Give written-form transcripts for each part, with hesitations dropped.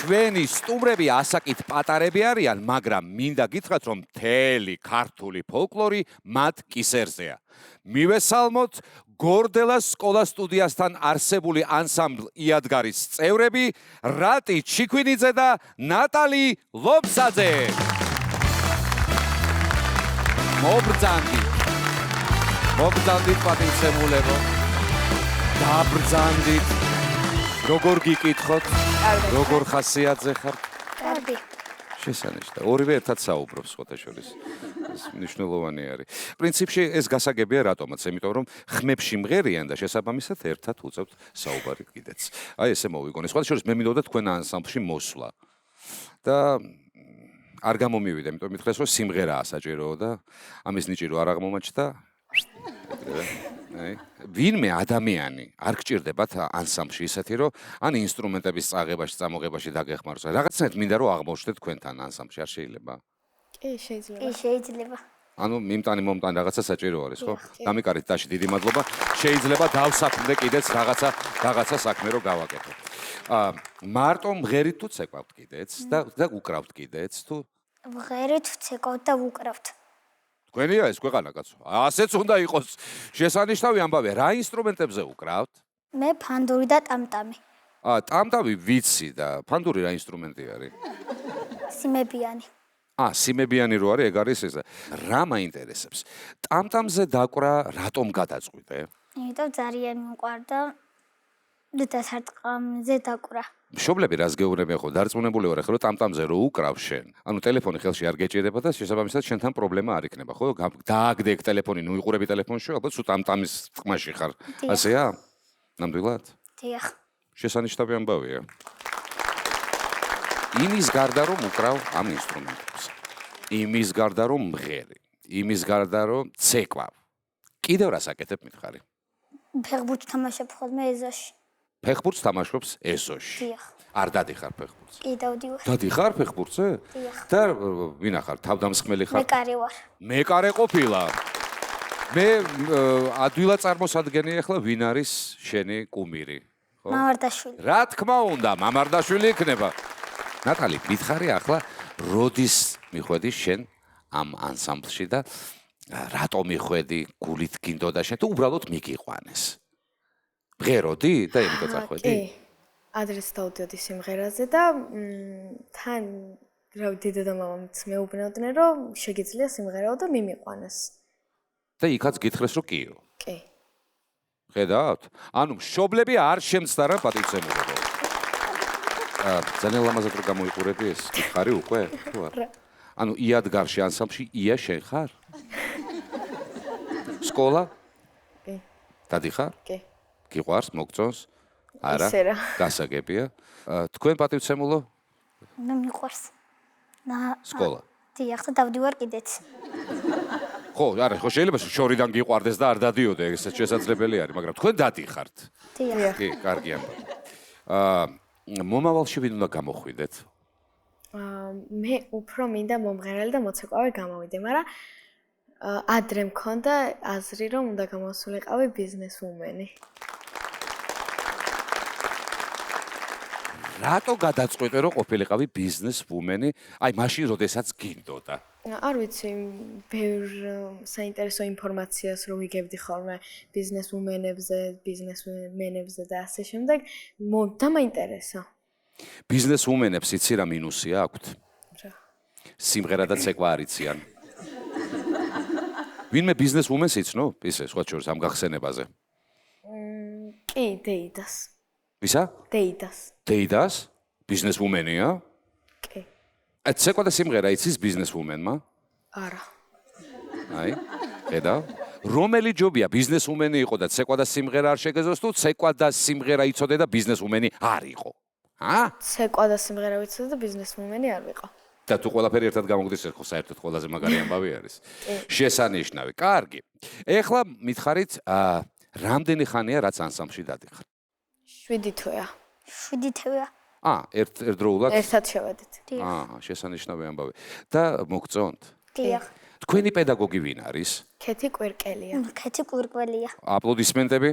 ჩვენი სტუმრები ასაკით პატარები არიან, მაგრამ მინდა გითხრათ, რომ მთელი ქართული ფოლკლორი მათ კისერზეა. მივესალმოთ გორდელას სკოლა სტუდიასთან არსებული ანსამბლ იადგარის წევრები რატი ჩიქვინიძე და ნატალი ლობსაძე. მობრძანდით პატივცემულებო. დაბრძანდით. როგორ გიკითხოთ? როგორ ხასიათზე ხართ? კარგი. შესანიშნავი. ორივე ერთად საუბრობს სხვათა შორის. ეს მნიშვნელოვანი არის. პრინციპში ეს გასაგებია რატომაც, იმიტომ რომ ხმებში მღერიან და შესაბამისად ერთად უწევთ საუბარი კიდეც. აი ესე მოვიგონე. სხვათა შორის მე მინდოდა თქვენ ანსამბლში მოსვლა. და არ გამომივიდა, იმიტომ მითხრეს რომ სიმღერაა საჭიროა და ამის ნიჭი რო არ აღმომაჩნდა. ვინმე ადამიანი არ გჭირდებათ ანსამბლში ისეთი რომ ან ინსტრუმენტების წაღებაში, წამოღებაში დაგეხმაროს. რაღაცნაირად მინდა რომ აღმოჩნდეთ თქვენთან ანსამბლში, არ შეიძლება? კი, შეიძლება. ანუ მიმტანი მომტანი რაღაცა საჭირო არის, ხო? დამიკარით დაში, დიდი მადლობა. შეიძლება დავსაქმდე კიდეც რაღაცა საქმე რომ გავაკეთო. მარტო მღერით თუ ცეკვავთ კიდეც და უკრავთ კიდეც თუ? მღერით ვცეკვავთ და ვუკრავთ. თქვენია ეს ქვეყანა კაცო. ასეც უნდა იყოს შესანიშნავი ამბავია. რა ინსტრუმენტებზე უკრავთ? მე ფანდური და ტამტამი. ტამტამი ვიცი და ფანდური რა ინსტრუმენტი არის? სიმებიანი. სიმებიანი რო არის, ეგ არის ეს. რა მაინტერესებს? ტამტამზე დაკვრა რატომ გადაწყვიტე? იმიტომ ძალიან მიყვარდა და სარტყამზე დაკვრა. მშობლები რას გეუბნებიან ხო? დარწმუნებული ვარ ხო, რომ ტამტამზე რო უკრავ შენ. ანუ ტელეფონი ხელში არ გეჭირდება და შესაბამისად შენთან პრობლემა არ იქნება, ხო? დააგდე ეგ ტელეფონი, ნუ იყურები ტელეფონში, ალბათ სულ ტამტამის წყმაში ხარ. ასეა? ნამდვილად? დიახ. შესანიშნავი ამბავია. იმის გარდა რომ უკრავ ამ ინსტრუმენტებს. იმის გარდა რომ მღერი. იმის გარდა რომ ცეკვავ. კიდევ რას აკეთებ მითხარი? ფეხბურთს თამაშობ ხოლმე ეზოში. ფეხბურთს თამაშობს ეზოში. დიახ. არ დადიხარ ფეხბურთს? კი, დავდივარ. დადიხარ ფეხბურთზე? დიახ. და ვინა ხარ? თავდამსხმელი ხარ? მეკარე ვარ. მეკარე ყოფილა. მე ადვილად წარმოსადგენია ახლა ვინ არის შენი კუმირი, ხო? მამარდაშვილი. რა თქმა უნდა, მამარდაშვილი იქნება. ნატალი, მითხარი ახლა როდის მიხვედი შენ ამ ანსამბლში და რატომ მიხვედი, გულით გინდოდა შენ თუ უბრალოდ მიგიყვანეს? მღეროდი და იმით წახვედი? კი. ადრეს დავდიოდი სიმღერაზე და თან რავი დედა და მამამიც მეუბნებოდნენ რომ შეგიძლია სიმღერაო და მიმიყვანეს. და იქაც გითხრეს რომ კიო. კი. ხედავთ? ანუ მშობლები არ შემცდა რა პატივცემულებო. ძალიან ლამაზად რო გამოიყურები ეს ხარი უკვე? თუ არა? ანუ იადგარში ანსამბლში ია შენ ხარ? სკოლა? კი. დადიხარ? კი. გიყვარს, მოგწონს? არა? ისე რა. გასაგებია. თქვენ პატივცემულო? მე მიყვარს. სკოლა. დიახ, და დავდივარ კიდეც. ხო, არა, ხო შეიძლება შორიდან გიყვარდეს და არ დადიოდე, ესეც შესაძლებელი არის, მაგრამ თქვენ დადიხართ. დიახ. კი, კარგი ამბავი. მომავალში ვინ უნდა გამოხვიდეთ? მე უფრო მინდა მომღერალი და მოცეკვავე გამოვიდე, მაგრამ ადრე მქონდა აზრი რომ უნდა გამოსულიყავი ბიზნესვუმენი. რატო გადაწყვეტე რომ ყოფილიყავი ბიზნესვუმენი? აი, მაშინ როდესაც გინდოდა. არ ვიცი, ბევრ საინტერესო ინფორმაციას რო ვიგებდი ხოლმე ბიზნესვუმენებზე, ბიზნესმენებზე და ასე შემდეგ, და მაინტერესა. ბიზნესვუმენებს იცი რა მინუსი აქვთ? რა? სიმღერა და ცეკვა არ იციან. ვინმე ბიზნესვუმენს იცნო? ისე, სხვა შორის ამ გახსენებაზე. კი, დეიდას. ვისა? დეიდას. დეიდას? ბიზნესვუმენია? კი. ცეკვა და სიმღერა იცის ბიზნესვუმენმა? არა. აი, ხედავ? რომელი ჯობია ბიზნესვუმენი იყო და ცეკვა და სიმღერა არ შეგეძლოს თუ ცეკვა და სიმღერა იცოდე და ბიზნესვუმენი არ იყო? ცეკვა და სიმღერა ვიცოდი და ბიზნესვუმენი არ ვიყო. და თუ ყველაფერი ერთად გამოგდის, ხო საერთოდ ყველაზე მაგარი ამბავი არის. შესანიშნავი. კარგი. ეხლა მითხარით, რამდენი ხანია რაც ანსამბლში დადიხარ? 7 თვეა. 7 თვეა. ერთდროულად? ერთად შევედით. შესანიშნავი ამბავი. და მოგწონთ? დიახ. თქვენი პედაგოგი ვინ არის? ქეთი კვირკელია. ქეთი კვირკველია. აპლოდისმენტები.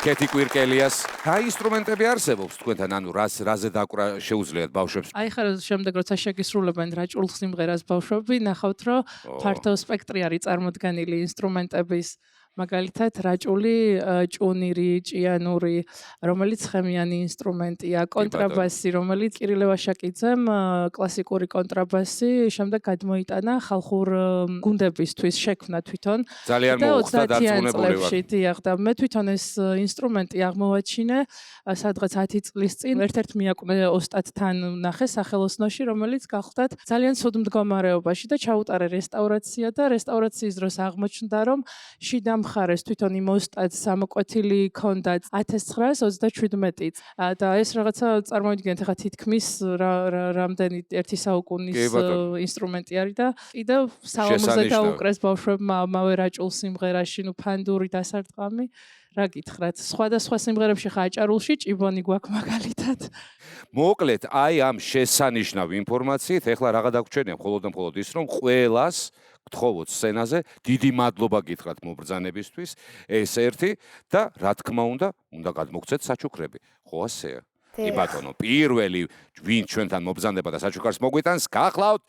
კეთი კვირკელიას. რა ინსტრუმენტები არსებობს თქვენთან, ანუ რაზე დაკვრა შეუძლიათ ბავშვებს? აი ხარ შემდეგ როცა შეგისრულებენ რაჭულ სიმღერას ბავშვები, ნახავთ რომ ფართო სპექტრი არის წარმოდგენილი ინსტრუმენტების. მაგალითად, რაჭული, ჭუნირი, ჭიანური, რომელიც ხემიანი ინსტრუმენტია, კონტრაბასი, რომელიც კირილე ვაშაკიძემ კლასიკური კონტრაბასი, შემდეგ გადმოიტანა ხალხურ გუნდებისთვის, შექმნა თვითონ. ძალიან მოუხდა დარწმუნებული ვარ. დიახ, და მე თვითონ ეს ინსტრუმენტი აღმოვაჩინე, სადღაც 10 წლის წინ ერთ-ერთ მიაკვნე ოსტატთან ნახე სახელოსნოში, რომელიც გახლდათ ძალიან ცუდ მდგომარეობაში და ჩაუტარე რესტავრაცია და რესტავრაციის დროს აღმოჩნდა, რომ შიდა მხარეს თვითონ იმ ოსტატს ამოკვეთილი ჰქონდა 1937 და ეს რაღაცა წარმოვიდგინეთ, ახლა თითქმის რამდენი ერთი საუკუნის ინსტრუმენტი არის და კიდევ სალამოზე დაუკრეს ბავშვებმა ამავე რაჭულ სიმღერაში, ნუ ფანდური დასარტყამი. რა გითხრათ, სხვადასხვა სიმღერებში ხა აჭარულში ჭიბონი გვაქვს მაგალითად. მოკლედ, აი ამ შესანიშნავ ინფორმაციით ეხლა რა გადაგვრჩენია მხოლოდ და მხოლოდ ის, რომ ყველას გთხოვოთ სცენაზე, დიდი მადლობა გითხრათ მობრძანებისთვის, ეს ერთი და რა თქმა უნდა გადმოგცეთ საჩუქრები. ხო ასეა? კი ბატონო, პირველი ვინ ჩვენთან მობრძანდება და საჩუქარს მოგვიტანს, გახლავთ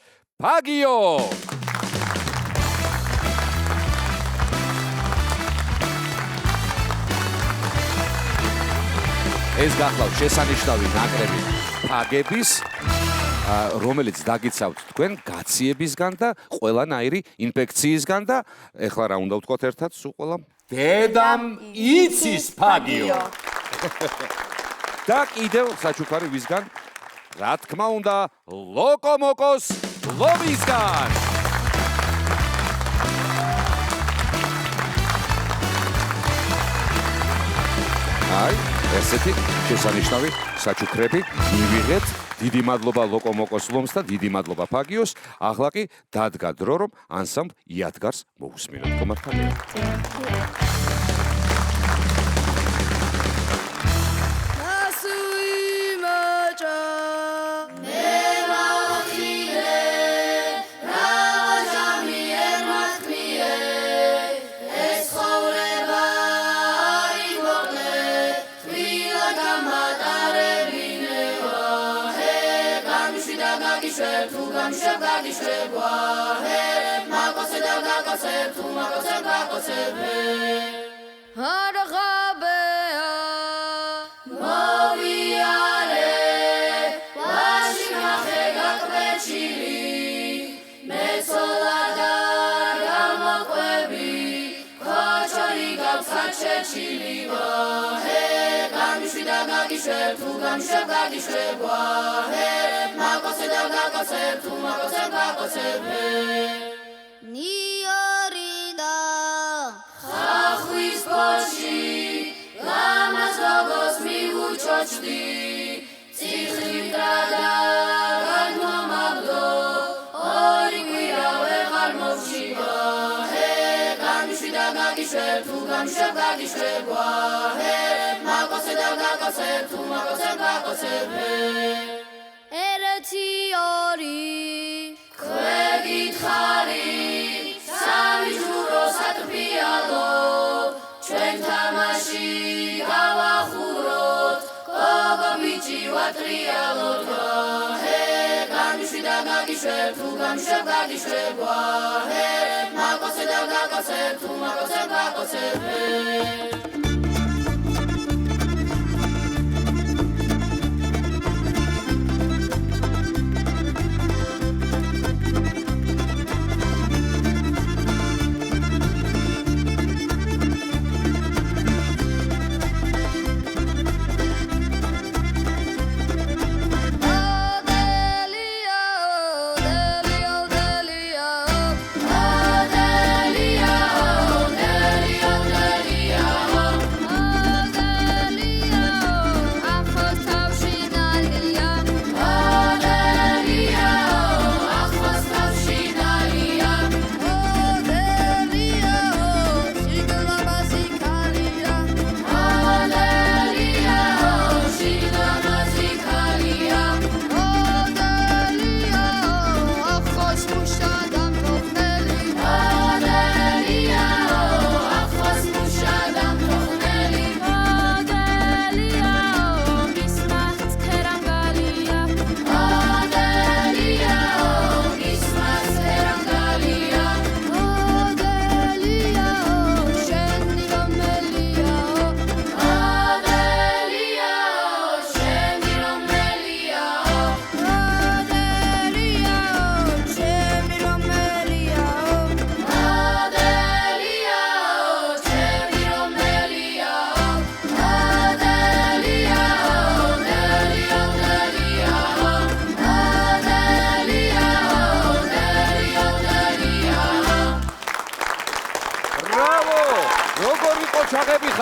ფაგიო! ეს გახლავთ შესანიშნავი ნაკრები ფაგების, რომელიც დაგიცავთ თქვენ გაციებისგან და ყველანაირი ინფექციისგან და ეხლა რა უნდა ვთქვათ ერთად სულ ყველამ? დედამ იცის ფაგიო! და კიდევ საჩუქარი ვისგან? რა თქმა უნდა, ლოკომოკოს ლომისგან! აი, ესეთი შესანიშნავი საჩუქრები მივიღეთ. დიდი მადლობა ლოკომოკოს ლომს და დიდი მადლობა ფაგიოს. ახლა კი დადგა დრო, რომ ანსამბლ იადგარს მოусმინოთ. მართალია. Delia,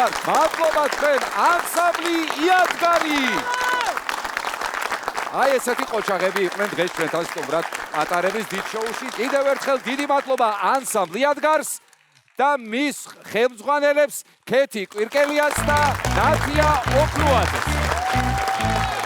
გახარ. მადლობა თქვენ ანსამბლი იადგარი. აი ესეთი ყოჩაღები იყვნენ დღეს ჩვენთან სტუმრად ატარების დიდ შოუში. კიდევ ერთხელ დიდი მადლობა ანსამბლ იადგარს და მის ხელმძღვანელებს ქეთი კვირკელიას და ნათია ოქრუაძეს.